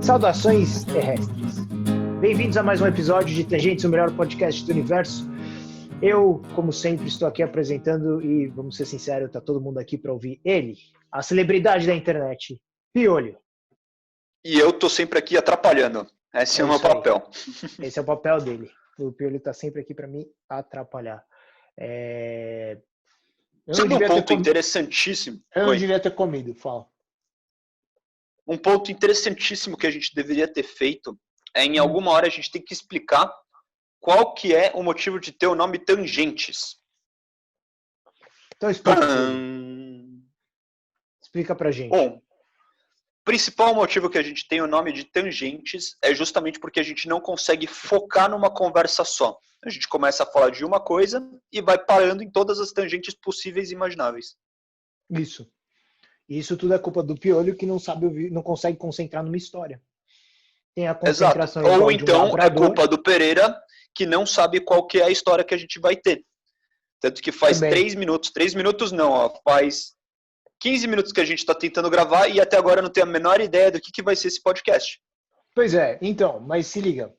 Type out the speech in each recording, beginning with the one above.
Saudações terrestres. Bem-vindos a mais um episódio de Tangentes, o melhor podcast do universo. Eu, como sempre, estou aqui apresentando e, vamos ser sinceros, tá todo mundo aqui para ouvir ele, a celebridade da internet, Piolho. E eu tô sempre aqui atrapalhando. Esse é o meu papel. Esse é o papel dele. O Piolho tá sempre aqui para me atrapalhar. Sabe um ponto interessantíssimo? Eu não devia ter comido, fala. Um ponto interessantíssimo que a gente deveria ter feito é, em alguma hora, a gente tem que explicar qual que é o motivo de ter o nome Tangentes. Então explica pra gente. Bom, o principal motivo que a gente tem o nome de Tangentes é justamente porque a gente não consegue focar numa conversa só. A gente começa a falar de uma coisa e vai parando em todas as tangentes possíveis e imagináveis. Isso. E isso tudo é culpa do Piolho, que não sabe ouvir, não consegue concentrar numa história. Tem a concentração. Exato. Ou então é culpa do Pereira, que não sabe qual que é a história que a gente vai ter. Tanto que faz Também. 3 minutos não, ó, faz 15 minutos que a gente está tentando gravar e até agora não tenho a menor ideia do que vai ser esse podcast. Pois é, então, mas se liga.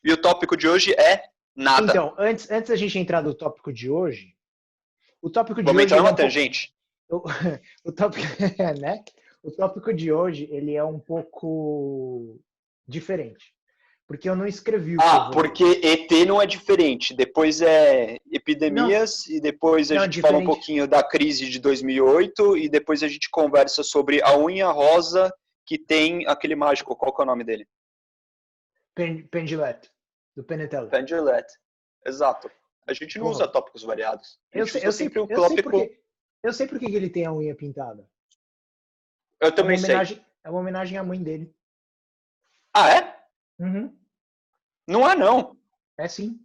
E o tópico de hoje é nada. Então, antes da gente entrar no tópico de hoje, o tópico de Vamos hoje... entrar numa tangente. O tópico, né? O tópico de hoje, ele é um pouco diferente. Porque eu não escrevi o que eu vou... porque ET não é diferente. Depois é epidemias e depois a gente fala um pouquinho da crise de 2008 e depois a gente conversa sobre a unha rosa que tem aquele mágico. Qual que é o nome dele? Pendilete. Do Penetella. Pendilete. Exato. A gente não usa tópicos variados. Eu sei porque ele tem a unha pintada. Eu também sei. É uma homenagem à mãe dele. Ah, é? Uhum. Não é, não. É sim.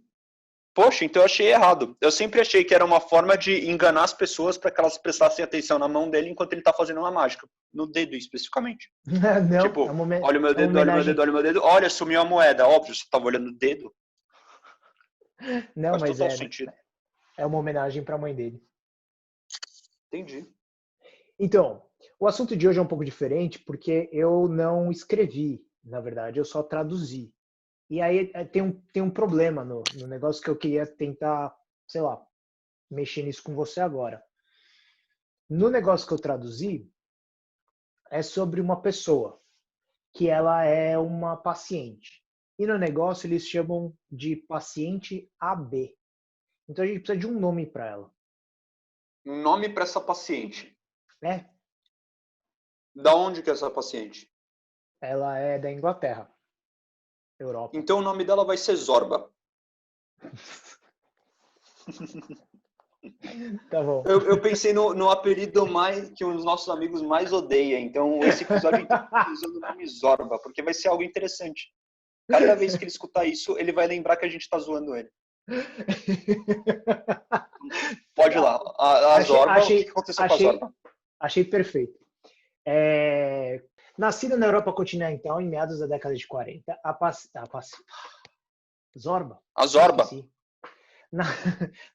Poxa, então eu achei errado. Eu sempre achei que era uma forma de enganar as pessoas para que elas prestassem atenção na mão dele enquanto ele tá fazendo uma mágica. No dedo, especificamente. Não, tipo, olha o meu dedo, olha o meu dedo, olha o meu dedo. Olha, sumiu a moeda. Óbvio, você tava olhando o dedo. Não, Faz total mas sentido. É uma homenagem para a mãe dele. Entendi. Então, o assunto de hoje é um pouco diferente porque eu não escrevi, na verdade, eu só traduzi. E aí tem um problema no negócio que eu queria tentar, sei lá, mexer nisso com você agora. No negócio que eu traduzi, é sobre uma pessoa, que ela é uma paciente. E no negócio eles chamam de paciente AB. Então a gente precisa de um nome para ela. Um nome para essa paciente? É. Da onde que é essa paciente? Ela é da Inglaterra. Europa. Então o nome dela vai ser Zorba. Tá bom. Eu pensei no apelido que os nossos amigos mais odeiam. Então esse episódio está usando o nome Zorba, porque vai ser algo interessante. Cada vez que ele escutar isso, ele vai lembrar que a gente está zoando ele. Pode ir lá. A Zorba, o que aconteceu com a Zorba? Achei perfeito. Nascida na Europa continental em meados da década de 40, Zorba. A Zorba.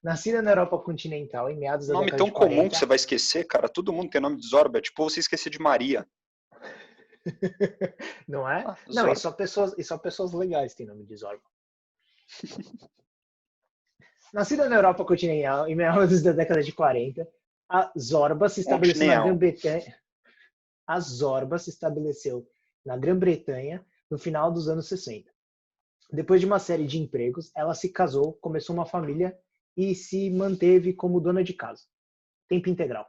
Nascida na Europa continental em meados da década de 40. Nome tão comum que você vai esquecer, cara. Todo mundo tem nome de Zorba. É tipo você esquecer de Maria. Não é? Não, e só pessoas legais têm nome de Zorba. Nascida na Europa continental em meados da década de 40, a Zorba se estabeleceu na Grã-Bretanha. A Zorba se estabeleceu na Grã-Bretanha no final dos anos 60. Depois de uma série de empregos, ela se casou, começou uma família e se manteve como dona de casa, tempo integral.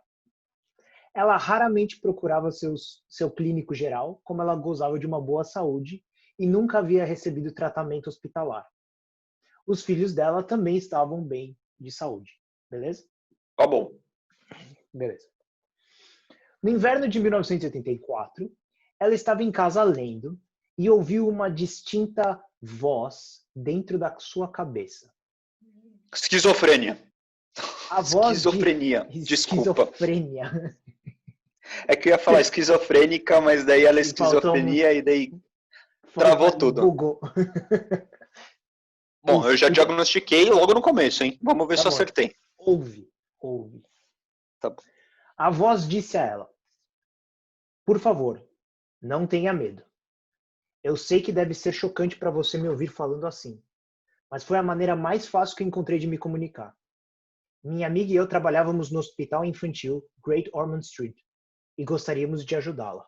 Ela raramente procurava seu clínico geral, como ela gozava de uma boa saúde e nunca havia recebido tratamento hospitalar. Os filhos dela também estavam bem de saúde. Beleza? Tá bom. Beleza. No inverno de 1984, ela estava em casa lendo e ouviu uma distinta voz dentro da sua cabeça. Esquizofrênia. A voz Esquizofrenia. Desculpa. Esquizofrênia. É que eu ia falar esquizofrênica, mas daí ela é esquizofrenia e daí travou tudo. Bugou. Bom, eu já diagnostiquei logo no começo, hein? Vamos ver se eu acertei. Ouve. Tá bom. A voz disse a ela: por favor, não tenha medo. Eu sei que deve ser chocante para você me ouvir falando assim, mas foi a maneira mais fácil que encontrei de me comunicar. Minha amiga e eu trabalhávamos no hospital infantil Great Ormond Street e gostaríamos de ajudá-la.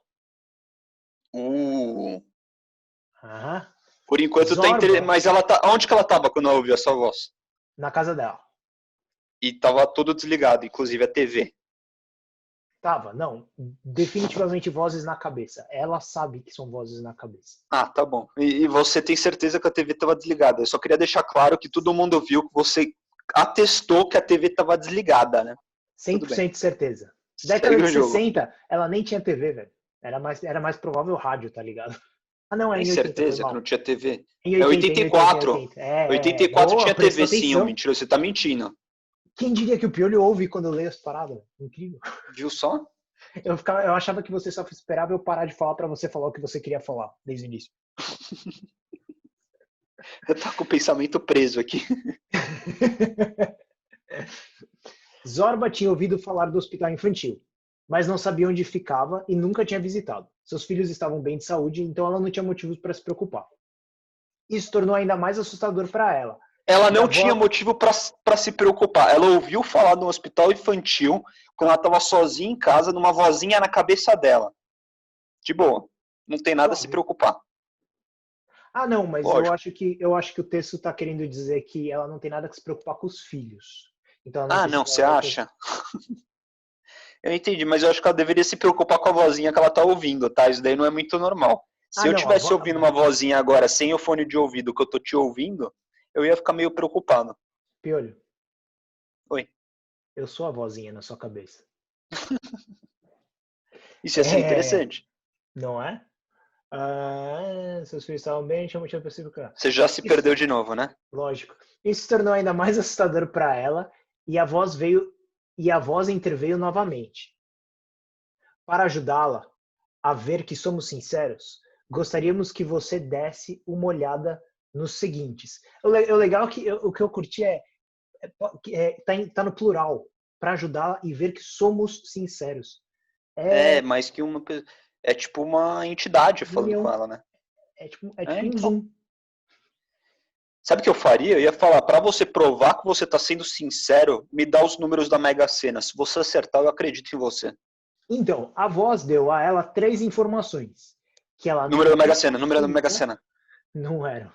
Aham. Por enquanto tá interessante. Mas ela tá. Onde que ela tava quando ela ouviu a sua voz? Na casa dela. E tava tudo desligado, inclusive a TV. Tava, não. Definitivamente vozes na cabeça. Ela sabe que são vozes na cabeça. Ah, tá bom. E você tem certeza que a TV estava desligada? Eu só queria deixar claro que todo mundo viu que você atestou que a TV estava desligada, né? 100% de certeza. Década de 60, ela nem tinha TV, velho. Era mais provável rádio, tá ligado? Ah, não, é em 80. Tem certeza que não tinha TV? Em 80, é 84. Em 80. 84 boa, tinha TV, sim, atenção. mentira. Você tá mentindo. Quem diria que o Piolho ouve quando eu leio as paradas? Incrível. Viu só? Eu achava que você só esperava eu parar de falar pra você falar o que você queria falar desde o início. Eu tô com o pensamento preso aqui. Zorba tinha ouvido falar do hospital infantil, mas não sabia onde ficava e nunca tinha visitado. Seus filhos estavam bem de saúde, então ela não tinha motivos para se preocupar. Isso tornou ainda mais assustador para ela. Ela não tinha motivo para se preocupar. Ela ouviu falar no hospital infantil quando ela estava sozinha em casa, numa vozinha na cabeça dela. De boa. Não tem nada a se preocupar. Ah, não, mas eu acho que o texto está querendo dizer que ela não tem nada que se preocupar com os filhos. Então não, você acha? Eu entendi, mas eu acho que ela deveria se preocupar com a vozinha que ela tá ouvindo, tá? Isso daí não é muito normal. Se eu tivesse ouvindo uma vozinha agora sem o fone de ouvido que eu tô te ouvindo, eu ia ficar meio preocupado. Piolho. Oi. Eu sou a vozinha na sua cabeça. Isso ia ser interessante. Não é? Seus filhos estavam bem, tinha motivo para se preocupar. Você já se perdeu de novo, né? Lógico. Isso se tornou ainda mais assustador para ela e a voz interveio novamente. Para ajudá-la a ver que somos sinceros, gostaríamos que você desse uma olhada nos seguintes. O legal é que o que eu curti tá no plural, para ajudá-la e ver que somos sinceros. Mais que uma pessoa. É tipo uma entidade falando com ela, né? É tipo um Zoom. Sabe o que eu faria? Eu ia falar, para você provar que você está sendo sincero, me dá os números da Mega Sena. Se você acertar, eu acredito em você. Então, a voz deu a ela 3 informações. Que ela número da Mega Sena. Não era.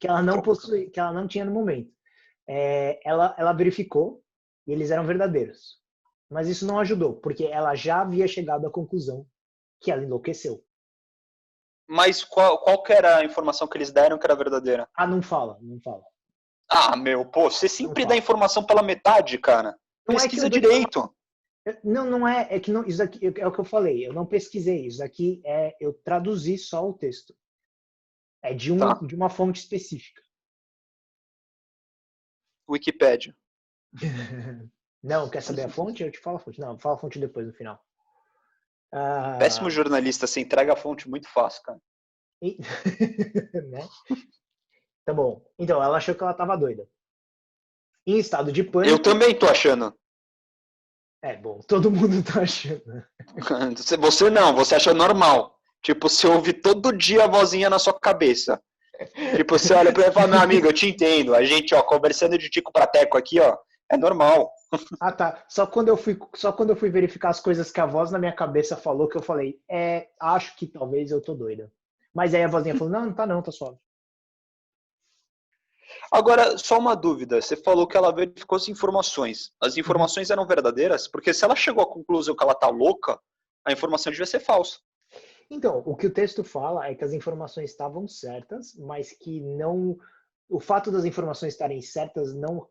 Que ela não possui, que ela não tinha no momento. Ela verificou e eles eram verdadeiros. Mas isso não ajudou, porque ela já havia chegado à conclusão que ela enlouqueceu. Mas qual que era a informação que eles deram que era verdadeira? Não fala. Ah, você sempre dá informação pela metade, cara. Pesquisa direito. Não é, que não, isso aqui é o que eu falei, eu não pesquisei, isso aqui eu traduzi só o texto. É de uma fonte específica. Wikipédia. Não, quer saber a fonte? Eu te falo a fonte. Não, fala a fonte depois, no final. Péssimo jornalista, você entrega a fonte muito fácil, cara. Né? Tá bom. Então, ela achou que ela tava doida. Em estado de pânico... Eu também tô achando. Bom, todo mundo tá achando. Você não, você acha normal. Tipo, você ouve todo dia a vozinha na sua cabeça. Tipo, você olha pra ele e fala, meu amigo, eu te entendo. A gente, conversando de tico pra teco aqui, é normal. Tá. Só quando eu fui verificar as coisas que a voz na minha cabeça falou, que eu falei, acho que talvez eu tô doida. Mas aí a vozinha falou, não, tá suave. Agora, só uma dúvida. Você falou que ela verificou as informações. As informações eram verdadeiras? Porque se ela chegou à conclusão que ela tá louca, a informação devia ser falsa. Então, o que o texto fala é que as informações estavam certas, mas que não... O fato das informações estarem certas não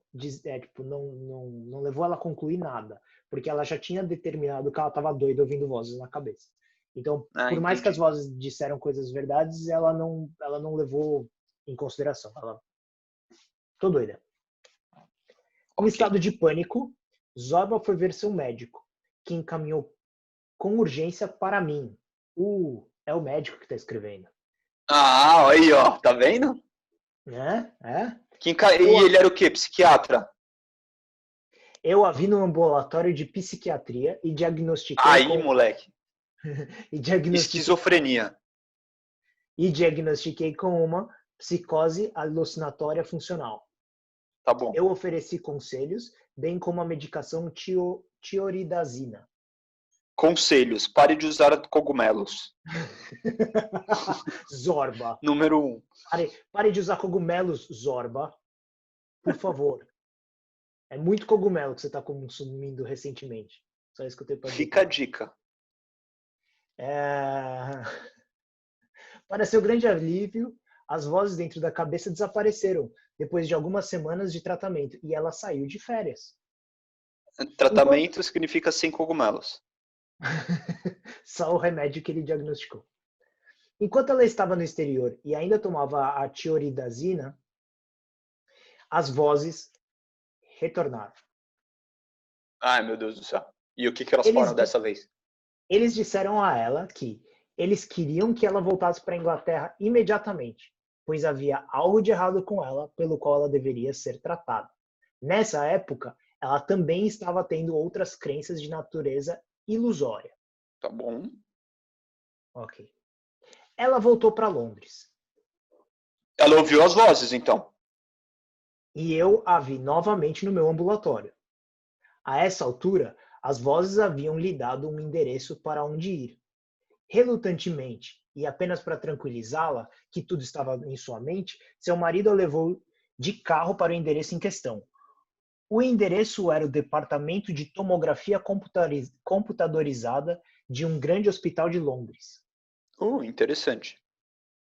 levou ela a concluir nada, porque ela já tinha determinado que ela estava doida ouvindo vozes na cabeça. Então, por mais que as vozes disseram coisas verdades, ela não levou em consideração. Tô doida. Em estado de pânico, Zorba foi ver seu médico, que encaminhou com urgência para mim. É o médico que está escrevendo. Aí, tá vendo? E ele era o quê? Psiquiatra? Eu a vi no ambulatório de psiquiatria e diagnostiquei... Moleque. Esquizofrenia. e diagnostiquei com uma psicose alucinatória funcional. Tá bom. Eu ofereci conselhos, bem como a medicação tioridazina. Conselhos: pare de usar cogumelos. Zorba. Número 1. Pare de usar cogumelos, Zorba. Por favor. É muito cogumelo que você está consumindo recentemente. Só isso que eu tenho para dizer. Fica a dica. Para seu grande alívio, as vozes dentro da cabeça desapareceram depois de algumas semanas de tratamento e ela saiu de férias. Tratamento significa sem cogumelos. Só o remédio que ele diagnosticou. Enquanto ela estava no exterior e ainda tomava a tioridazina, as vozes retornaram. Ai, meu Deus do céu. E o que elas falaram dessa vez? Eles disseram a ela que eles queriam que ela voltasse para a Inglaterra imediatamente, pois havia algo de errado com ela, pelo qual ela deveria ser tratada. Nessa época, ela também estava tendo outras crenças de natureza ilusória. Tá bom. Ok. Ela voltou para Londres. Ela ouviu as vozes, então. E eu a vi novamente no meu ambulatório. A essa altura, as vozes haviam lhe dado um endereço para onde ir. Relutantemente, e apenas para tranquilizá-la, que tudo estava em sua mente, seu marido a levou de carro para o endereço em questão. O endereço era o departamento de tomografia computadorizada de um grande hospital de Londres. Interessante.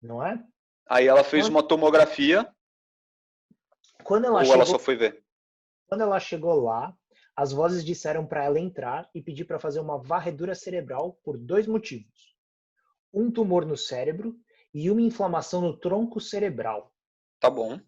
Não é? Aí ela fez uma tomografia. Ela só foi ver? Quando ela chegou lá, as vozes disseram para ela entrar e pedir para fazer uma varredura cerebral por 2 motivos. Um tumor no cérebro e uma inflamação no tronco cerebral. Tá bom.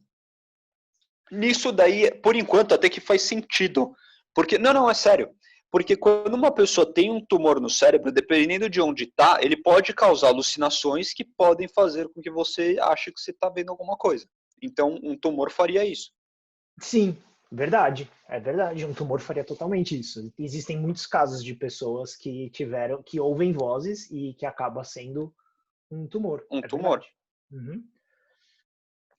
Nisso daí, por enquanto, até que faz sentido. Porque, não, é sério. Porque quando uma pessoa tem um tumor no cérebro, dependendo de onde está, ele pode causar alucinações que podem fazer com que você ache que você está vendo alguma coisa. Então, um tumor faria isso. Sim, verdade. É verdade. Um tumor faria totalmente isso. Existem muitos casos de pessoas que ouvem vozes e que acaba sendo um tumor. Um tumor. Uhum.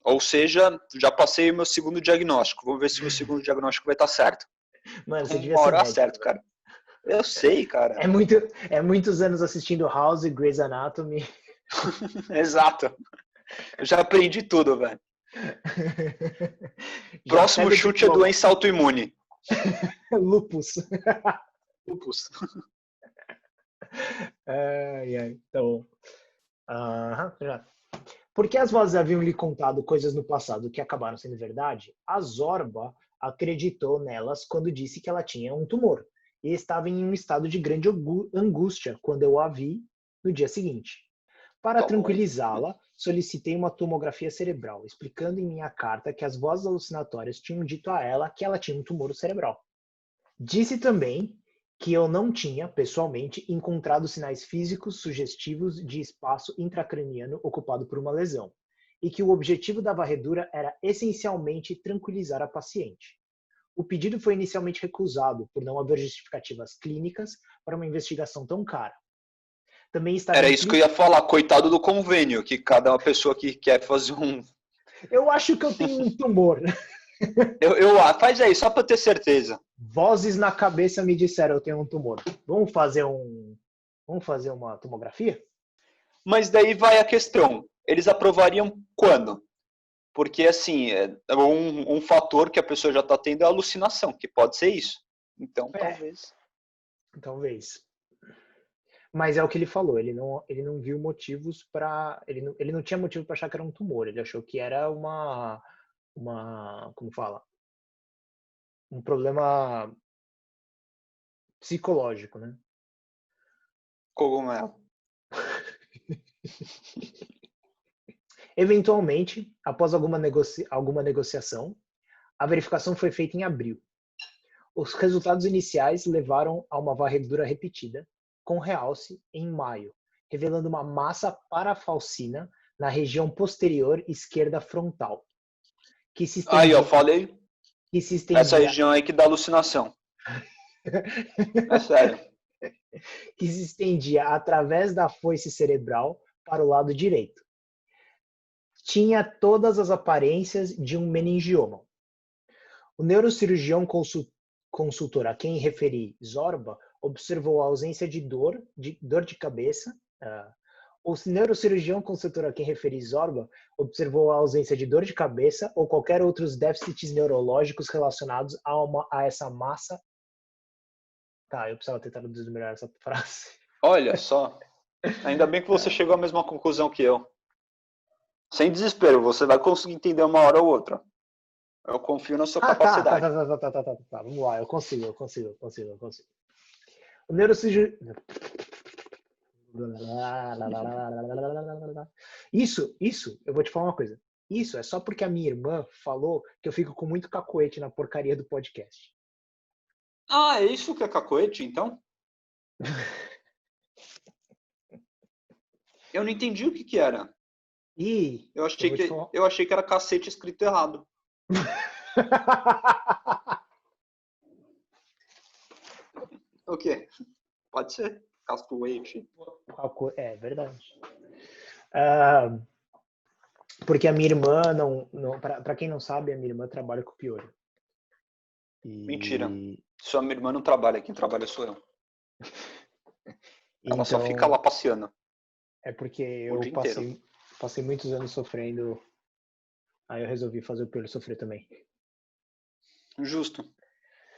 Ou seja, já passei o meu segundo diagnóstico. Vamos ver se o meu segundo diagnóstico vai estar certo. Mano, você devia ser médico, certo, cara. Eu sei, cara. É muitos anos assistindo House e Grey's Anatomy. Exato. Eu já aprendi tudo, velho. Próximo chute é doença autoimune. Lupus. Lupus. Então, porque as vozes haviam lhe contado coisas no passado que acabaram sendo verdade, a Zorba acreditou nelas quando disse que ela tinha um tumor e estava em um estado de grande angústia quando eu a vi no dia seguinte. Para tranquilizá-la, solicitei uma tomografia cerebral, explicando em minha carta que as vozes alucinatórias tinham dito a ela que ela tinha um tumor cerebral. Disse também que eu não tinha, pessoalmente, encontrado sinais físicos sugestivos de espaço intracraniano ocupado por uma lesão, e que o objetivo da varredura era essencialmente tranquilizar a paciente. O pedido foi inicialmente recusado por não haver justificativas clínicas para uma investigação tão cara. Também era isso que eu ia falar, coitado do convênio, que cada pessoa que quer fazer um... Eu acho que eu tenho um tumor. Faz aí, só para ter certeza. Vozes na cabeça me disseram eu tenho um tumor. Vamos fazer uma tomografia? Mas daí vai a questão. Eles aprovariam quando? Porque, assim, um fator que a pessoa já está tendo é a alucinação, que pode ser isso. Então, Talvez. Mas é o que ele falou, ele não viu motivos para... Ele não tinha motivo para achar que era um tumor, ele achou que era como fala? Um problema psicológico, né? Cogumelo. Eventualmente, após alguma negociação, a verificação foi feita em abril. Os resultados iniciais levaram a uma varredura repetida, com realce, em maio, revelando uma massa parafalcina na região posterior esquerda frontal. Que se estendia, aí, eu falei. Que se estendia, essa região aí que dá alucinação. É sério. Que se estendia através da foice cerebral para o lado direito. tinha todas as aparências de um meningioma. O neurocirurgião consultor a quem referi, Zorba, observou a ausência de dor de cabeça. O neurocirurgião consultor a quem referi, Zorba, observou a ausência de dor de cabeça ou qualquer outros déficits neurológicos relacionados a essa massa. Tá, eu precisava ter traduzido melhor essa frase. Olha só. Ainda bem que você chegou à mesma conclusão que eu. Sem desespero, você vai conseguir entender uma hora ou outra. Eu confio na sua capacidade. Tá. Vamos lá, eu consigo. O neurocirurgião... Isso, eu vou te falar uma coisa. Isso é só porque a minha irmã falou que eu fico com muito cacoete na porcaria do podcast. Ah, é isso que é cacoete, então? Eu não entendi o que era. Eu achei que era cacete escrito errado. O quê? Pode ser. Cacoete. É verdade. Porque a minha irmã para quem não sabe, a minha irmã trabalha com o Piolho. Mentira. Sua minha irmã não trabalha, quem trabalha sou eu. Ela só fica lá passeando. É porque eu passei muitos anos sofrendo, aí eu resolvi fazer o Piolho sofrer também. Justo.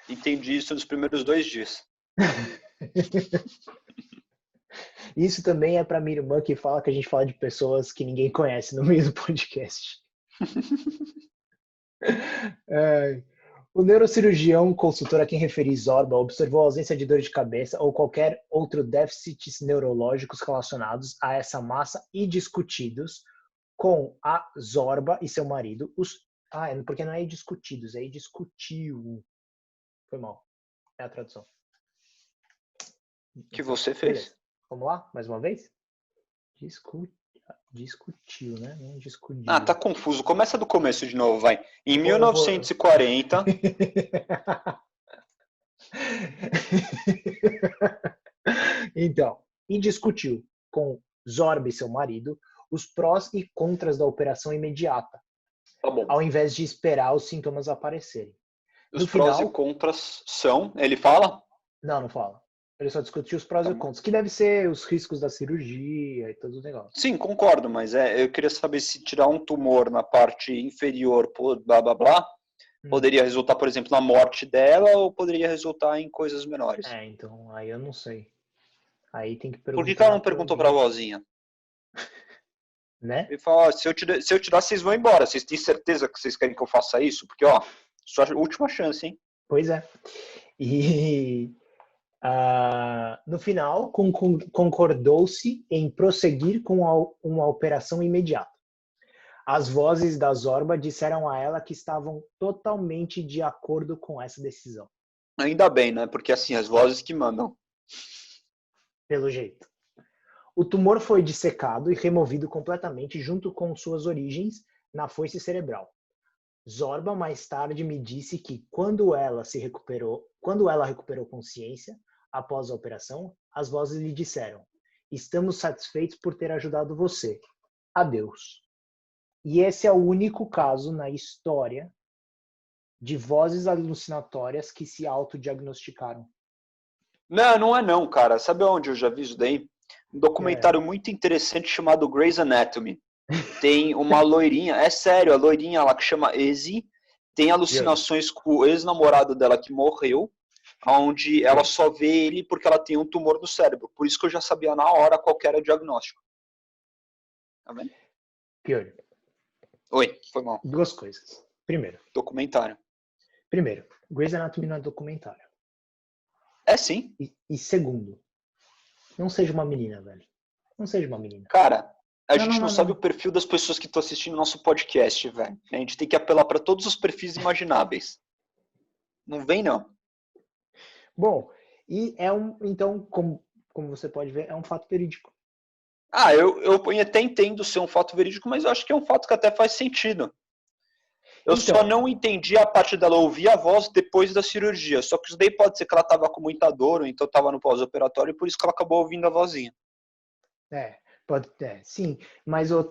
Entendi isso nos primeiros 2 dias. Isso também é para minha irmã que fala que a gente fala de pessoas que ninguém conhece no meio do podcast. O neurocirurgião consultor a quem referi, Zorba, observou a ausência de dor de cabeça ou qualquer outro déficits neurológicos relacionados a essa massa e discutidos com a Zorba e seu marido. Porque não é discutidos, é discutiu. Foi mal. É a tradução. Que você fez. Beleza. Vamos lá? Mais uma vez? Discutiu, né? Não discutiu. Ah, tá confuso. Começa do começo de novo, vai. Em 1940... Então, e discutiu com Zorba e seu marido os prós e contras da operação imediata, tá bom. Ao invés de esperar os sintomas aparecerem. Os prós e contras são... Ele fala? Não fala. Ele só discutiu os prós e contras, que deve ser os riscos da cirurgia e todos os negócios. Sim, concordo, mas eu queria saber se tirar um tumor na parte inferior, blá, blá, blá, poderia resultar, por exemplo, na morte dela ou poderia resultar em coisas menores? Então, aí eu não sei. Aí tem que perguntar. Por que ela não perguntou pra vozinha? Né? Ele falou, se eu tirar, vocês vão embora. Vocês têm certeza que vocês querem que eu faça isso? Porque, sua última chance, hein? Pois é. E... no final, concordou-se em prosseguir com uma operação imediata. As vozes da Zorba disseram a ela que estavam totalmente de acordo com essa decisão. Ainda bem, né? Porque assim, as vozes que mandam. Pelo jeito. O tumor foi dissecado e removido completamente junto com suas origens na foice cerebral. Zorba mais tarde me disse que quando ela recuperou consciência, após a operação, as vozes lhe disseram: "Estamos satisfeitos por ter ajudado você. Adeus." E esse é o único caso na história de vozes alucinatórias que se autodiagnosticaram. Não é não, cara. Sabe onde eu já vi isso daí? Um documentário muito interessante chamado Grey's Anatomy. Tem uma loirinha, é sério, a loirinha lá que chama Izzy, tem alucinações com o ex-namorado dela que morreu, onde ela só vê ele porque ela tem um tumor no cérebro. Por isso que eu já sabia na hora qual que era o diagnóstico. Tá vendo? Piolho. Oi, foi mal. 2 coisas. Primeiro. Documentário. Grey's Anatomy não é documentário. É sim. E segundo, não seja uma menina, velho. Não seja uma menina. Cara, a gente não sabe o perfil das pessoas que estão assistindo o nosso podcast, velho. A gente tem que apelar para todos os perfis imagináveis. Não vem, não. Bom, e então, como você pode ver, é um fato verídico. Eu até entendo ser um fato verídico, mas eu acho que é um fato que até faz sentido. Eu só não entendi a parte dela ouvir a voz depois da cirurgia. Só que isso daí pode ser que ela estava com muita dor, ou então estava no pós-operatório, e por isso que ela acabou ouvindo a vozinha. Sim, mas o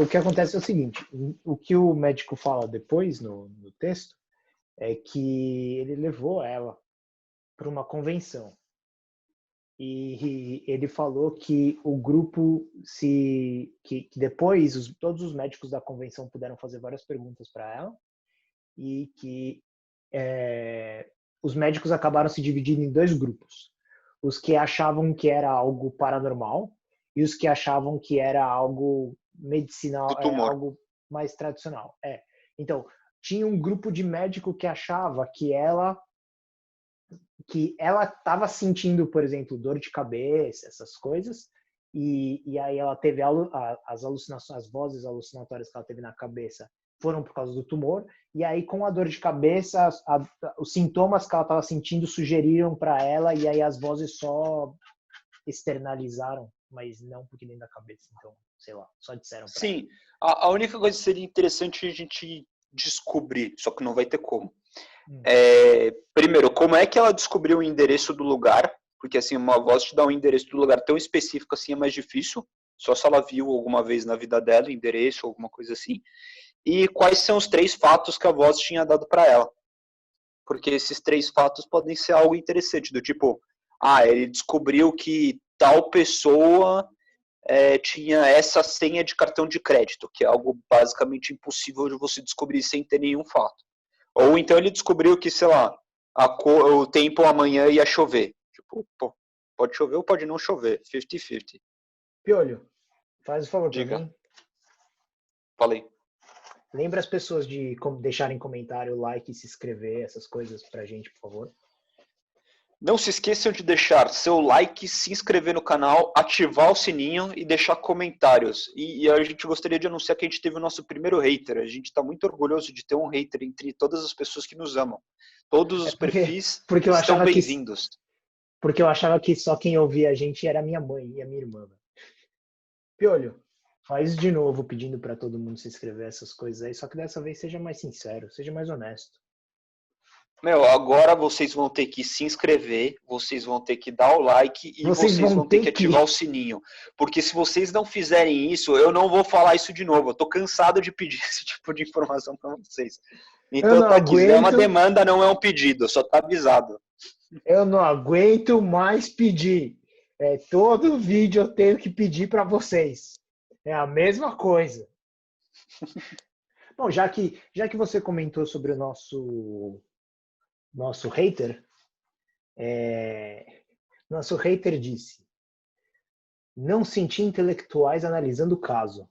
que acontece é o seguinte, o que o médico fala depois no texto é que ele levou ela para uma convenção e ele falou que o grupo que depois todos os médicos da convenção puderam fazer várias perguntas para ela e que os médicos acabaram se dividindo em dois grupos, os que achavam que era algo paranormal e os que achavam que era algo medicinal, algo mais tradicional. Então, tinha um grupo de médico que achava que ela estava sentindo, por exemplo, dor de cabeça, essas coisas, e aí ela teve as alucinações, as vozes alucinatórias que ela teve na cabeça foram por causa do tumor, e aí com a dor de cabeça, os sintomas que ela estava sentindo sugeriram para ela, e aí as vozes só externalizaram, mas não porque dentro da cabeça, então, sei lá, só disseram para ela. Sim, a única coisa que seria interessante a gente descobrir, só que não vai ter como. Primeiro, como é que ela descobriu o endereço do lugar? Porque assim, uma voz te dá um endereço do lugar tão específico assim é mais difícil, só se ela viu alguma vez na vida dela o endereço, alguma coisa assim. E quais são os 3 fatos que a voz tinha dado para ela? Porque esses 3 fatos podem ser algo interessante, do tipo, ele descobriu que tal pessoa tinha essa senha de cartão de crédito, que é algo basicamente impossível de você descobrir sem ter nenhum fato. Ou então ele descobriu que, sei lá, o tempo amanhã ia chover. Tipo, pode chover ou pode não chover, 50-50. Piolho, faz o favor para mim. Falei. Lembra as pessoas de deixarem comentário, like, se inscrever, essas coisas pra gente, por favor. Não se esqueçam de deixar seu like, se inscrever no canal, ativar o sininho e deixar comentários. E a gente gostaria de anunciar que a gente teve o nosso primeiro hater. A gente está muito orgulhoso de ter um hater entre todas as pessoas que nos amam. Todos os perfis estão bem-vindos. Porque eu achava que só quem ouvia a gente era minha mãe e a minha irmã. Piolho, faz de novo pedindo para todo mundo se inscrever essas coisas aí, só que dessa vez seja mais sincero, seja mais honesto. Agora vocês vão ter que se inscrever, vocês vão ter que dar o like e vocês vão ter que ativar o sininho. Porque se vocês não fizerem isso, eu não vou falar isso de novo. Eu tô cansado de pedir esse tipo de informação para vocês. Então tá aqui, é uma demanda, não é um pedido, só tá avisado. Eu não aguento mais pedir. Todo vídeo eu tenho que pedir para vocês. É a mesma coisa. Bom, já que você comentou sobre o nosso hater, nosso hater disse: não senti intelectuais analisando o caso.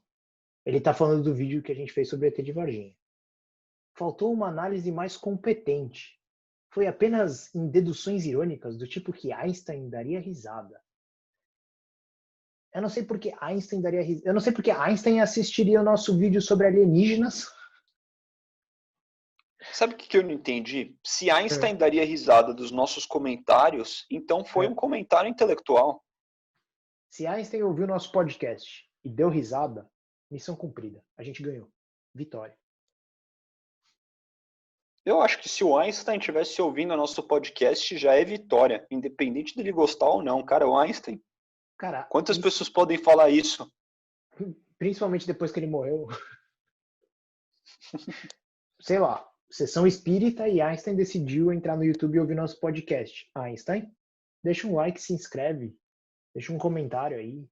Ele está falando do vídeo que a gente fez sobre o ET de Varginha. Faltou uma análise mais competente. Foi apenas em deduções irônicas, do tipo que Einstein daria risada. Eu não sei porque Einstein daria risada. Eu não sei porque Einstein assistiria o nosso vídeo sobre alienígenas. Sabe o que eu não entendi? Se Einstein daria risada dos nossos comentários, então foi um comentário intelectual. Se Einstein ouviu nosso podcast e deu risada, missão cumprida. A gente ganhou. Vitória. Eu acho que se o Einstein estivesse ouvindo o nosso podcast, já é vitória. Independente dele gostar ou não. Cara, o Einstein. Cara, quantas pessoas podem falar isso? Principalmente depois que ele morreu. Sei lá. Sessão espírita e Einstein decidiu entrar no YouTube e ouvir nosso podcast. Einstein, deixa um like, se inscreve. Deixa um comentário aí.